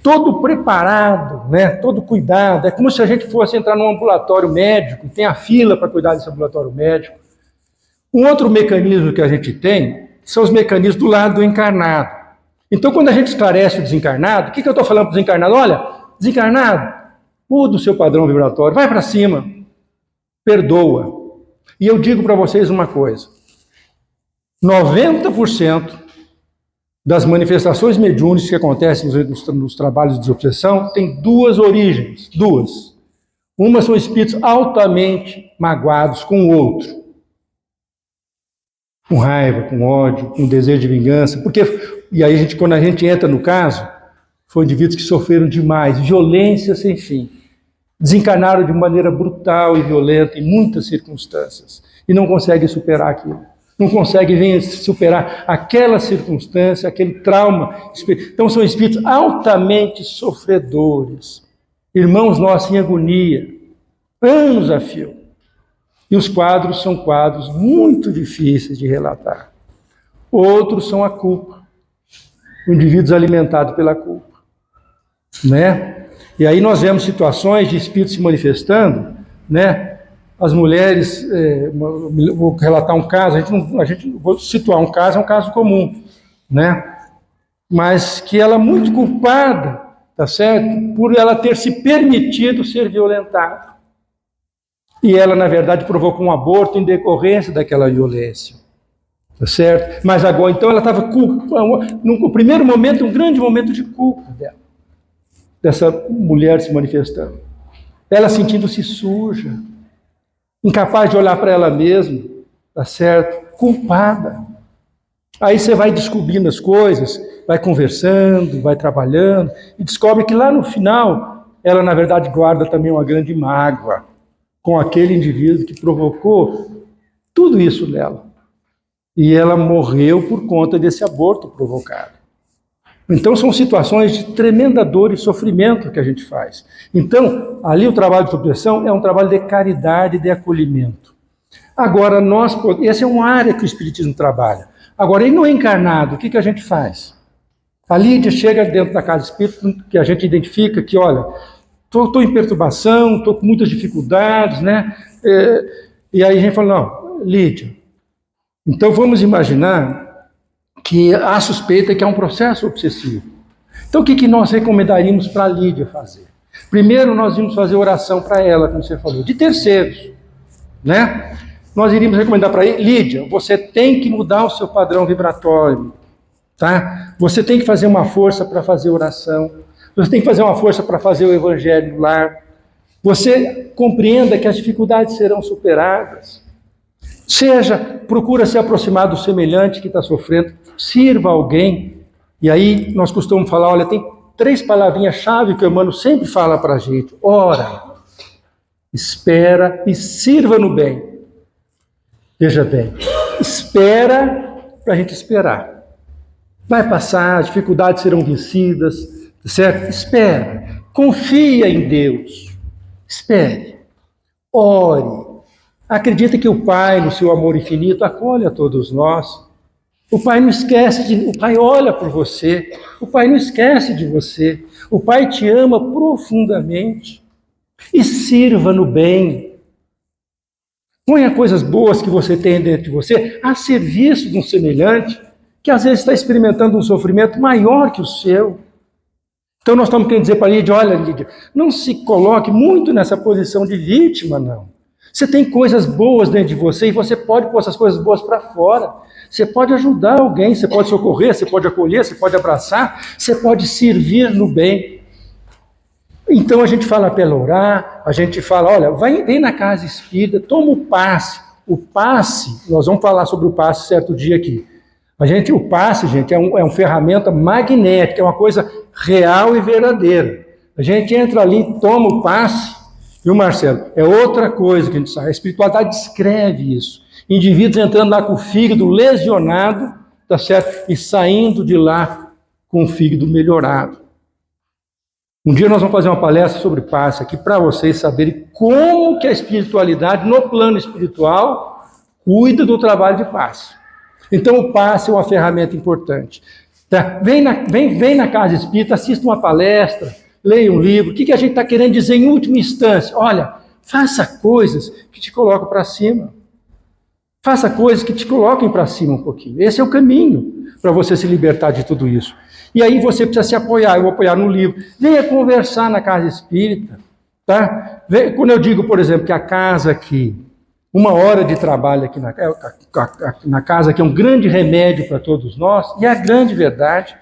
todo preparado, né? Todo cuidado. É como se a gente fosse entrar num ambulatório médico, tem a fila para cuidar desse ambulatório médico. Um outro mecanismo que a gente tem são os mecanismos do lado do encarnado. Então, quando a gente esclarece o desencarnado, o que eu estou falando para o desencarnado? Olha, desencarnado, muda o seu padrão vibratório, vai para cima, perdoa. E eu digo para vocês uma coisa, 90% das manifestações mediúnicas que acontecem nos trabalhos de desobsessão tem duas origens, duas. Uma são espíritos altamente magoados com o outro, com raiva, com ódio, com desejo de vingança, e aí quando a gente entra no caso, foram indivíduos que sofreram demais, violência sem fim, desencarnaram de maneira brutal e violenta em muitas circunstâncias, e não conseguem superar aquilo. Não consegue superar aquela circunstância, aquele trauma. Então são espíritos altamente sofredores, irmãos nossos em agonia, anos a fio. E os quadros são quadros muito difíceis de relatar. Outros são a culpa, indivíduos alimentados pela culpa, né? E aí nós vemos situações de espíritos se manifestando, né? As mulheres, vou relatar um caso, vou situar um caso, é um caso comum, né? Mas que ela é muito culpada, tá certo? Por ela ter se permitido ser violentada. E ela, na verdade, provocou um aborto em decorrência daquela violência, tá certo? Mas agora, então, ela estava no primeiro momento, um grande momento de culpa dela, dessa mulher se manifestando. Ela sentindo-se suja, incapaz de olhar para ela mesma, tá certo? Culpada. Aí você vai descobrindo as coisas, vai conversando, vai trabalhando, e descobre que lá no final, ela na verdade guarda também uma grande mágoa com aquele indivíduo que provocou tudo isso nela. E ela morreu por conta desse aborto provocado. Então são situações de tremenda dor e sofrimento que a gente faz. Então, ali o trabalho de supressão é um trabalho de caridade e de acolhimento. Agora, essa é uma área que o Espiritismo trabalha. Agora, e no encarnado, o que a gente faz? A Lídia chega dentro da casa espírita, que a gente identifica que, olha, estou em perturbação, estou com muitas dificuldades, né? E aí a gente fala, não, Lídia, então vamos imaginar que há suspeita que é um processo obsessivo. Então, o que nós recomendaríamos para a Lídia fazer? Primeiro, nós íamos fazer oração para ela, como você falou, de terceiros, né? Nós iríamos recomendar para ela, Lídia, você tem que mudar o seu padrão vibratório, tá? Você tem que fazer uma força para fazer oração, você tem que fazer uma força para fazer o evangelho no lar, você compreenda que as dificuldades serão superadas, procura se aproximar do semelhante que está sofrendo, sirva alguém. E aí nós costumamos falar, olha, tem 3 palavrinhas-chave que o Emmanuel sempre fala para a gente. Ora, espera e sirva no bem. Veja bem, espera para a gente esperar. Vai passar, as dificuldades serão vencidas, certo? Espera, confia em Deus, espere, ore. Acredita que o Pai, no seu amor infinito, acolhe a todos nós. O Pai não esquece o Pai olha por você, o Pai não esquece de você, o Pai te ama profundamente. E sirva no bem. Ponha coisas boas que você tem dentro de você a serviço de um semelhante, que às vezes está experimentando um sofrimento maior que o seu. Então nós estamos querendo dizer para a Lídia, olha Lídia, não se coloque muito nessa posição de vítima, não. Você tem coisas boas dentro de você e você pode pôr essas coisas boas para fora. Você pode ajudar alguém, você pode socorrer, você pode acolher, você pode abraçar, você pode servir no bem. Então a gente fala para ela orar, a gente fala, olha, vem na casa espírita, toma o passe. O passe, nós vamos falar sobre o passe certo dia aqui. O passe, gente, é uma ferramenta magnética, é uma coisa real e verdadeira. A gente entra ali, toma o passe. Viu, Marcelo? É outra coisa que a gente sabe. A espiritualidade descreve isso. Indivíduos entrando lá com o fígado lesionado, tá certo? E saindo de lá com o fígado melhorado. Um dia nós vamos fazer uma palestra sobre passe aqui para vocês saberem como que a espiritualidade, no plano espiritual, cuida do trabalho de passe. Então o passe é uma ferramenta importante. Tá? Vem na casa espírita, assista uma palestra, leia um livro. O que a gente está querendo dizer em última instância? Olha, faça coisas que te colocam para cima. Faça coisas que te coloquem para cima um pouquinho. Esse é o caminho para você se libertar de tudo isso. E aí você precisa se apoiar. Eu vou apoiar no livro. Venha conversar na casa espírita. Tá? Quando eu digo, por exemplo, que a casa aqui, 1 hora de trabalho aqui na casa, que é um grande remédio para todos nós, e é a grande verdade.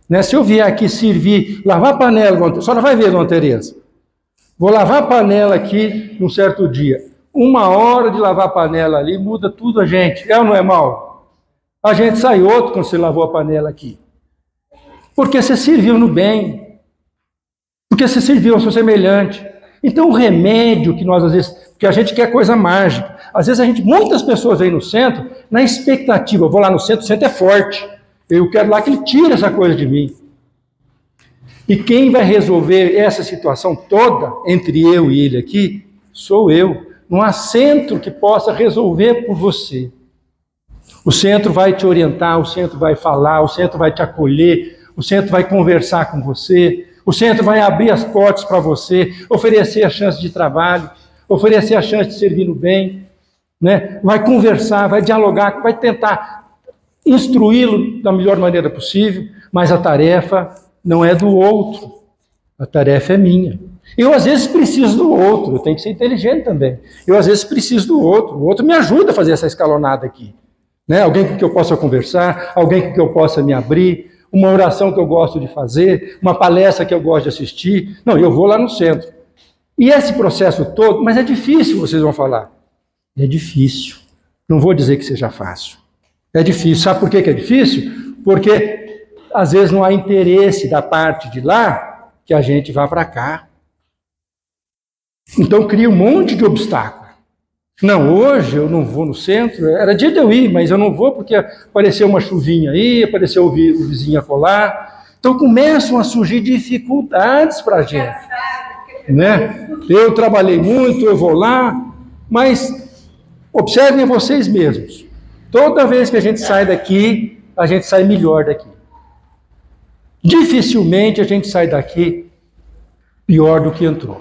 Né? Se eu vier aqui servir, lavar a panela, só não vai ver, dona Tereza. Vou lavar a panela aqui num certo dia. 1 hora de lavar a panela ali muda tudo a gente. É ou não é, Mauro? A gente sai outro quando você lavou a panela aqui. Porque você serviu no bem. Porque você serviu ao seu semelhante. Então o remédio que nós às vezes... Porque a gente quer coisa mágica. Às vezes muitas pessoas vêm no centro na expectativa. Eu vou lá no centro, o centro é forte. Eu quero lá que ele tire essa coisa de mim. E quem vai resolver essa situação toda, entre eu e ele aqui, sou eu. Não há centro que possa resolver por você. O centro vai te orientar, o centro vai falar, o centro vai te acolher, o centro vai conversar com você, o centro vai abrir as portas para você, oferecer a chance de trabalho, oferecer a chance de servir no bem, né? Vai conversar, vai dialogar, vai tentar instruí-lo da melhor maneira possível, mas a tarefa não é do outro, a tarefa é minha. Eu, às vezes, preciso do outro, eu tenho que ser inteligente também. Eu, às vezes, preciso do outro. O outro me ajuda a fazer essa escalonada aqui. Né? Alguém com quem eu possa conversar, alguém com quem eu possa me abrir, uma oração que eu gosto de fazer, uma palestra que eu gosto de assistir. Não, eu vou lá no centro. E esse processo todo, mas é difícil, vocês vão falar. É difícil. Não vou dizer que seja fácil. É difícil. Sabe por que é difícil? Porque, às vezes, não há interesse da parte de lá que a gente vá para cá. Então cria um monte de obstáculo. Não, hoje eu não vou no centro, era dia de eu ir, mas eu não vou porque apareceu uma chuvinha aí, apareceu o vizinho acolá. Então começam a surgir dificuldades para a gente. Né? Eu trabalhei muito, eu vou lá, mas observem vocês mesmos. Toda vez que a gente sai daqui, a gente sai melhor daqui. Dificilmente a gente sai daqui pior do que entrou.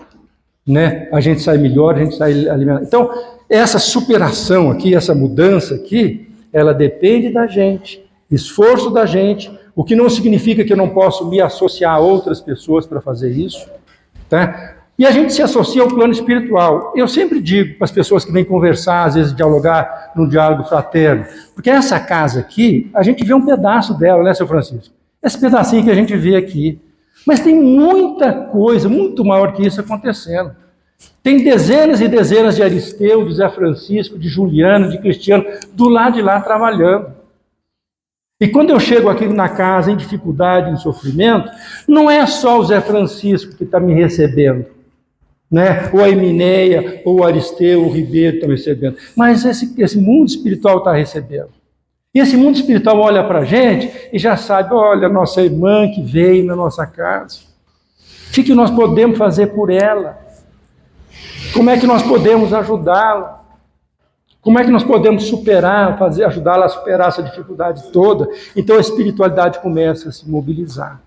Né? A gente sai melhor, a gente sai alimentado. Então, essa superação aqui, essa mudança aqui, ela depende da gente, esforço da gente, o que não significa que eu não posso me associar a outras pessoas para fazer isso. Tá? E a gente se associa ao plano espiritual. Eu sempre digo para as pessoas que vêm conversar, às vezes dialogar num diálogo fraterno, porque essa casa aqui, a gente vê um pedaço dela, né, seu Francisco? Esse pedacinho que a gente vê aqui. Mas tem muita coisa, muito maior que isso acontecendo. Tem dezenas e dezenas de Aristeu, de Zé Francisco, de Juliano, de Cristiano, do lado de lá trabalhando. E quando eu chego aqui na casa em dificuldade, em sofrimento, não é só o Zé Francisco que está me recebendo, né? Ou a Emineia, ou o Aristeu, ou o Ribeiro estão recebendo, mas esse mundo espiritual está recebendo. E esse mundo espiritual olha para a gente e já sabe, olha, nossa irmã que veio na nossa casa. O que nós podemos fazer por ela? Como é que nós podemos ajudá-la? Como é que nós podemos superar, ajudá-la a superar essa dificuldade toda? Então a espiritualidade começa a se mobilizar.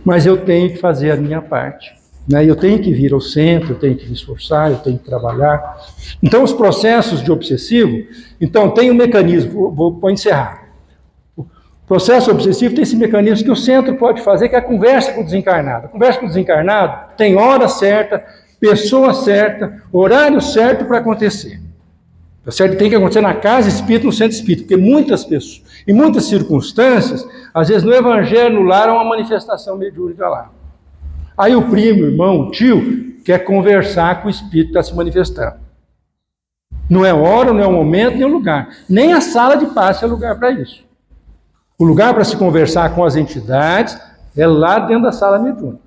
Mas eu tenho que fazer a minha parte. Né? Eu tenho que vir ao centro, eu tenho que me esforçar, eu tenho que trabalhar. Então os processos de obsessivo, então tem um mecanismo, vou encerrar. O processo obsessivo tem esse mecanismo que o centro pode fazer, que é a conversa com o desencarnado. A conversa com o desencarnado tem hora certa, pessoa certa, horário certo para acontecer. Tá certo? Tem que acontecer na casa espírita, no centro espírita, porque muitas pessoas, em muitas circunstâncias, às vezes no evangelho, no lar, há uma manifestação mediúnica lá. Aí o primo, o irmão, o tio, quer conversar com o espírito que está se manifestando. Não é hora, não é o momento, nem o lugar. Nem a sala de passe é lugar para isso. O lugar para se conversar com as entidades é lá dentro da sala mediúnica.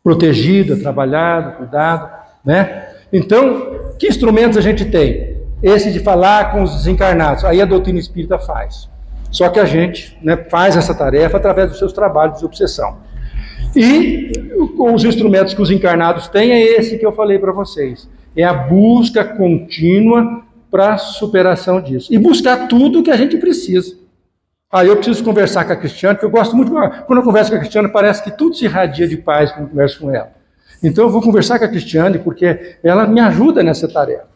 Protegida, trabalhada, cuidada, né? Então, que instrumentos a gente tem? Esse de falar com os desencarnados. Aí a doutrina espírita faz. Só que a gente, né, faz essa tarefa através dos seus trabalhos de obsessão. E os instrumentos que os encarnados têm é esse que eu falei para vocês. É a busca contínua para a superação disso. E buscar tudo que a gente precisa. Eu preciso conversar com a Cristiane, porque eu gosto muito. Quando eu converso com a Cristiane, parece que tudo se irradia de paz quando eu converso com ela. Então eu vou conversar com a Cristiane, porque ela me ajuda nessa tarefa.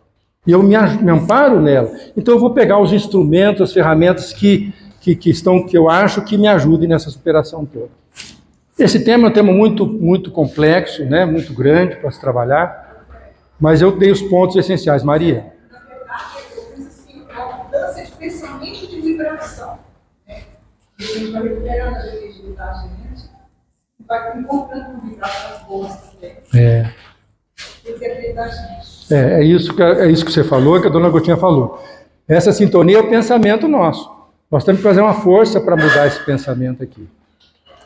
E eu me amparo nela. Então eu vou pegar os instrumentos, as ferramentas que eu acho que me ajudem nessa superação toda. Esse tema é um tema muito, muito complexo, né? Muito grande para se trabalhar, mas eu dei os pontos essenciais. Maria? Na verdade, eu penso assim, uma mudança especialmente de vibração. Né? A gente vai recuperando a energia da gente, vai encontrando vibrações boas também. E depende da gente. É isso que você falou, que a dona Gotinha falou. Essa sintonia é o pensamento nosso. Nós temos que fazer uma força para mudar esse pensamento aqui.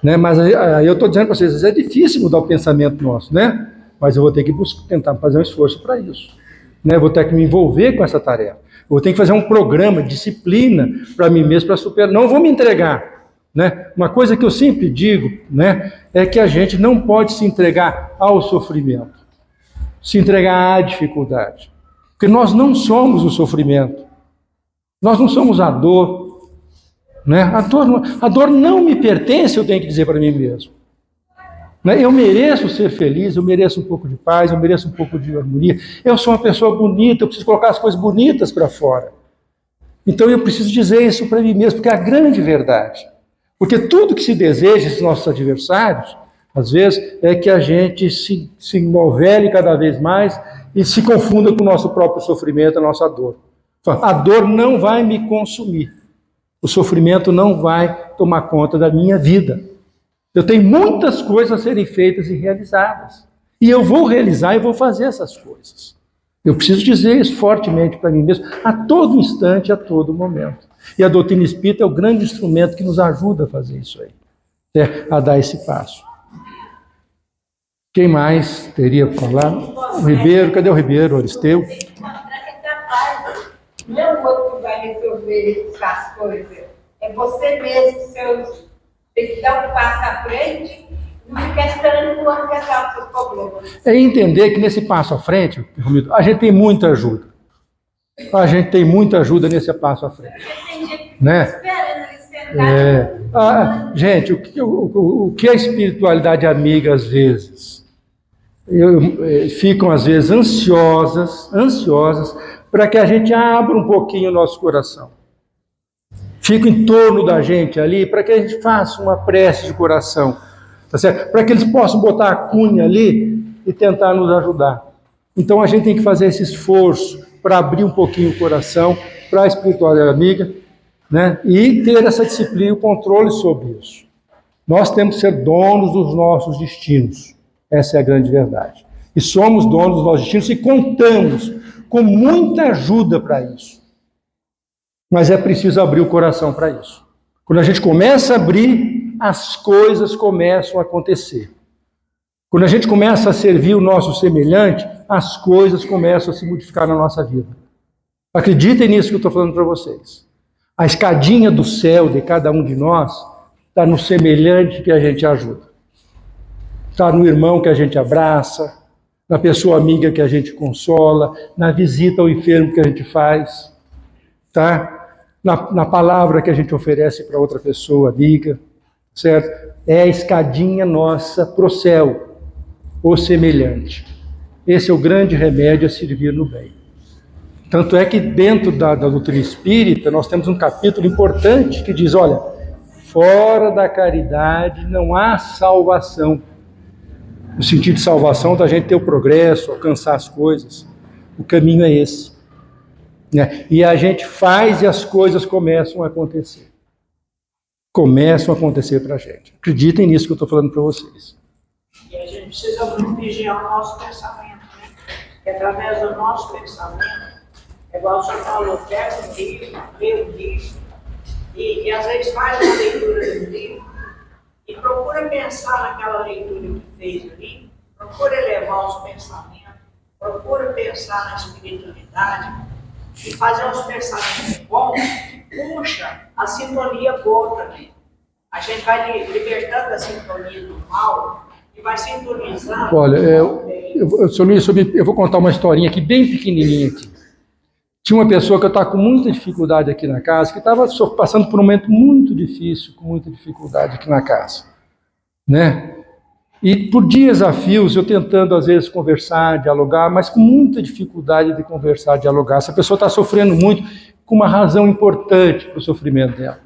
Né? Mas aí eu estou dizendo para vocês, é difícil mudar o pensamento nosso, né? Mas eu vou ter que tentar fazer um esforço para isso. Né? Eu vou ter que me envolver com essa tarefa. Eu vou ter que fazer um programa, disciplina para mim mesmo, para superar. Não vou me entregar. Né? Uma coisa que eu sempre digo, né, é que a gente não pode se entregar ao sofrimento, se entregar à dificuldade. Porque nós não somos o sofrimento. Nós não somos a dor. Né? A dor não me pertence, eu tenho que dizer para mim mesmo. Né? Eu mereço ser feliz, eu mereço um pouco de paz, eu mereço um pouco de harmonia. Eu sou uma pessoa bonita, eu preciso colocar as coisas bonitas para fora. Então eu preciso dizer isso para mim mesmo, porque é a grande verdade. Porque tudo que se deseja, esses nossos adversários, às vezes, é que a gente se ennovele cada vez mais e se confunda com o nosso próprio sofrimento, a nossa dor. A dor não vai me consumir. O sofrimento não vai tomar conta da minha vida. Eu tenho muitas coisas a serem feitas e realizadas. E eu vou realizar e vou fazer essas coisas. Eu preciso dizer isso fortemente para mim mesmo, a todo instante, a todo momento. E a doutrina espírita é o grande instrumento que nos ajuda a fazer isso aí, a dar esse passo. Quem mais teria para falar? O Ribeiro, cadê o Ribeiro? O Aristeu? Não é o outro que vai resolver essas coisas. É você mesmo, tem que dar um passo à frente e não ficar esperando que o outro resolva os seus problemas. É entender que nesse passo à frente, Romildo, a gente tem muita ajuda. A gente tem muita ajuda nesse passo à frente. Tem gente que Né? fica esperando ali sentado. Gente, o que a espiritualidade amiga, às vezes, ficam às vezes ansiosas para que a gente abra um pouquinho o nosso coração. Fica em torno da gente ali para que a gente faça uma prece de coração, tá certo? Para que eles possam botar a cunha ali e tentar nos ajudar. Então a gente tem que fazer esse esforço para abrir um pouquinho o coração para a espiritualidade amiga, né? E ter essa disciplina e o controle sobre isso. Nós temos que ser donos dos nossos destinos. Essa é a grande verdade. E somos donos dos nossos destinos e contamos com muita ajuda para isso. Mas é preciso abrir o coração para isso. Quando a gente começa a abrir, as coisas começam a acontecer. Quando a gente começa a servir o nosso semelhante, as coisas começam a se modificar na nossa vida. Acreditem nisso que eu estou falando para vocês. A escadinha do céu de cada um de nós está no semelhante que a gente ajuda. Está no irmão que a gente abraça, na pessoa amiga que a gente consola, na visita ao enfermo que a gente faz, tá? Na palavra que a gente oferece para outra pessoa amiga, certo? É a escadinha nossa para o céu, o semelhante. Esse é o grande remédio a servir no bem. Tanto é que dentro da doutrina espírita nós temos um capítulo importante que diz, olha, fora da caridade não há salvação. No sentido de salvação, da gente ter o progresso, alcançar as coisas. O caminho é esse. Né? E a gente faz e as coisas começam a acontecer. Começam a acontecer para a gente. Acreditem nisso que eu estou falando para vocês. E a gente precisa vigiar o nosso pensamento, né? E através do nosso pensamento, é igual o senhor falou, pega um livro, lê um livro, e às vezes faz uma leitura do livro, e procura pensar naquela leitura que fez ali, procura elevar os pensamentos, procura pensar na espiritualidade, e fazer uns pensamentos bons, puxa a sintonia boa também. A gente vai libertando a sintonia do mal e vai sintonizando. Olha, eu vou contar uma historinha aqui, bem pequenininha aqui. Tinha uma pessoa que eu estava com muita dificuldade aqui na casa, que estava passando por um momento muito difícil, com muita dificuldade aqui na casa, né? E por dias a fios, eu tentando às vezes conversar, dialogar, mas com muita dificuldade de conversar, dialogar. Essa pessoa está sofrendo muito, com uma razão importante para o sofrimento dela.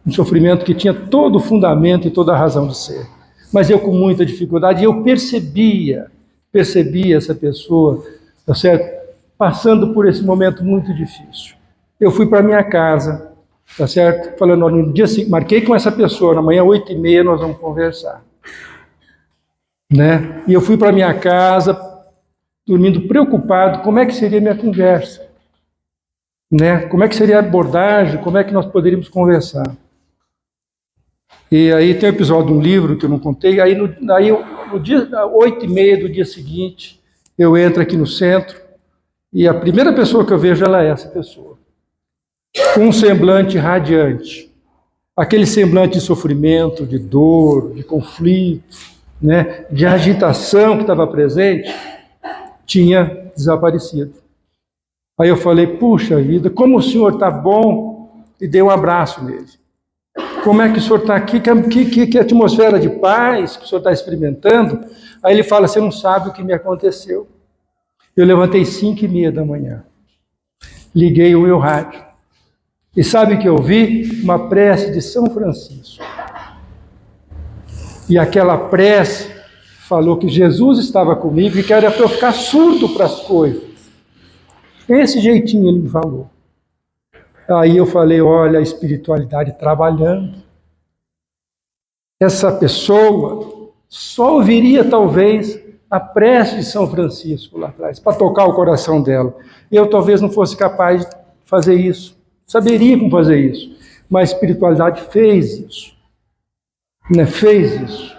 Um sofrimento que tinha todo o fundamento e toda a razão de ser. Mas eu com muita dificuldade, eu percebia essa pessoa, tá certo? Passando por esse momento muito difícil. Eu fui para minha casa, tá certo? Falando, olha, no dia seguinte, marquei com essa pessoa, na manhã 8h30 nós vamos conversar. Né? E eu fui para minha casa, dormindo preocupado, como é que seria a minha conversa? Né? Como é que seria a abordagem? Como é que nós poderíamos conversar? E aí tem um episódio de um livro que eu não contei, aí no dia 8h30 do dia seguinte, eu entro aqui no centro, e a primeira pessoa que eu vejo, ela é essa pessoa. Com um semblante radiante. Aquele semblante de sofrimento, de dor, de conflito, né, de agitação que estava presente, tinha desaparecido. Aí eu falei, puxa vida, como o senhor está bom, e dei um abraço nele. Como é que o senhor está aqui, que atmosfera de paz que o senhor está experimentando? Aí ele fala, você não sabe o que me aconteceu. Eu levantei 5h30 da manhã, liguei o meu rádio, e sabe o que eu ouvi? Uma prece de São Francisco. E aquela prece falou que Jesus estava comigo e que era para eu ficar surdo para as coisas. Esse jeitinho ele me falou. Aí eu falei, olha, a espiritualidade trabalhando. Essa pessoa só ouviria talvez a prece de São Francisco lá atrás, para tocar o coração dela. Eu talvez não fosse capaz de fazer isso, saberia como fazer isso, mas a espiritualidade fez isso. Né, fez isso,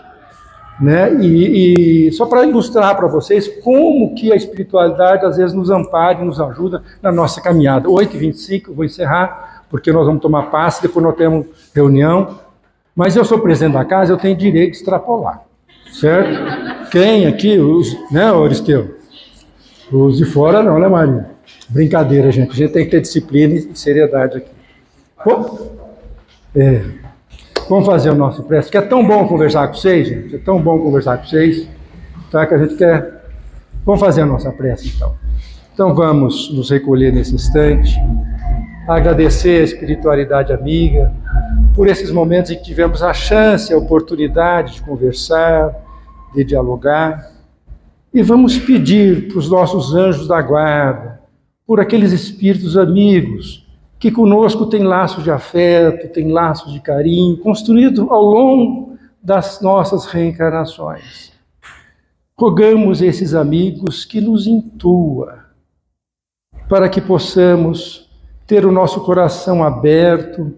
né? E só para ilustrar para vocês como que a espiritualidade às vezes nos ampara e nos ajuda na nossa caminhada. 8h25, eu vou encerrar, porque nós vamos tomar passe, depois nós temos reunião, mas eu sou presidente da casa, eu tenho direito de extrapolar, certo? Quem aqui, né, Oristeu? Os de fora não, né, Maria? Brincadeira, gente, a gente tem que ter disciplina e seriedade aqui. Bom, vamos fazer o nosso prece, que é tão bom conversar com vocês, gente, é tão bom conversar com vocês, tá? Que a gente quer... Vamos fazer a nossa prece, então. Então vamos nos recolher nesse instante, agradecer a espiritualidade amiga, por esses momentos em que tivemos a chance, a oportunidade de conversar, de dialogar, e vamos pedir para os nossos anjos da guarda, por aqueles espíritos amigos, que conosco tem laços de afeto, tem laços de carinho, construído ao longo das nossas reencarnações. Rogamos a esses amigos que nos intua, para que possamos ter o nosso coração aberto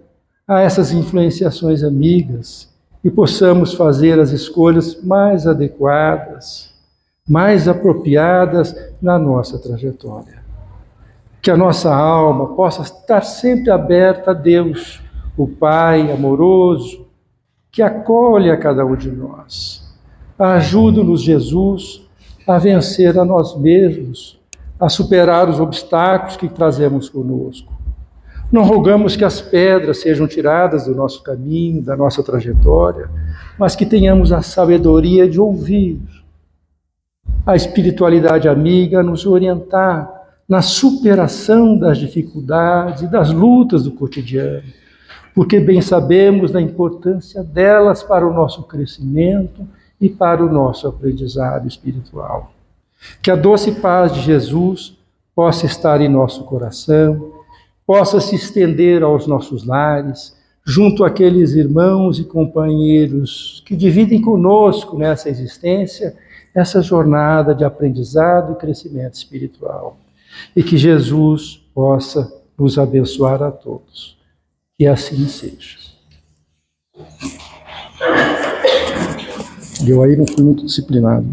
a essas influenciações amigas e possamos fazer as escolhas mais adequadas, mais apropriadas na nossa trajetória. Que a nossa alma possa estar sempre aberta a Deus, o Pai amoroso, que acolhe a cada um de nós. Ajuda-nos, Jesus, a vencer a nós mesmos, a superar os obstáculos que trazemos conosco. Não rogamos que as pedras sejam tiradas do nosso caminho, da nossa trajetória, mas que tenhamos a sabedoria de ouvir a espiritualidade amiga nos orientar na superação das dificuldades e das lutas do cotidiano, porque bem sabemos da importância delas para o nosso crescimento e para o nosso aprendizado espiritual. Que a doce paz de Jesus possa estar em nosso coração, possa se estender aos nossos lares, junto àqueles irmãos e companheiros que dividem conosco nessa existência, essa jornada de aprendizado e crescimento espiritual. E que Jesus possa nos abençoar a todos. Que assim seja. Eu aí não fui muito disciplinado.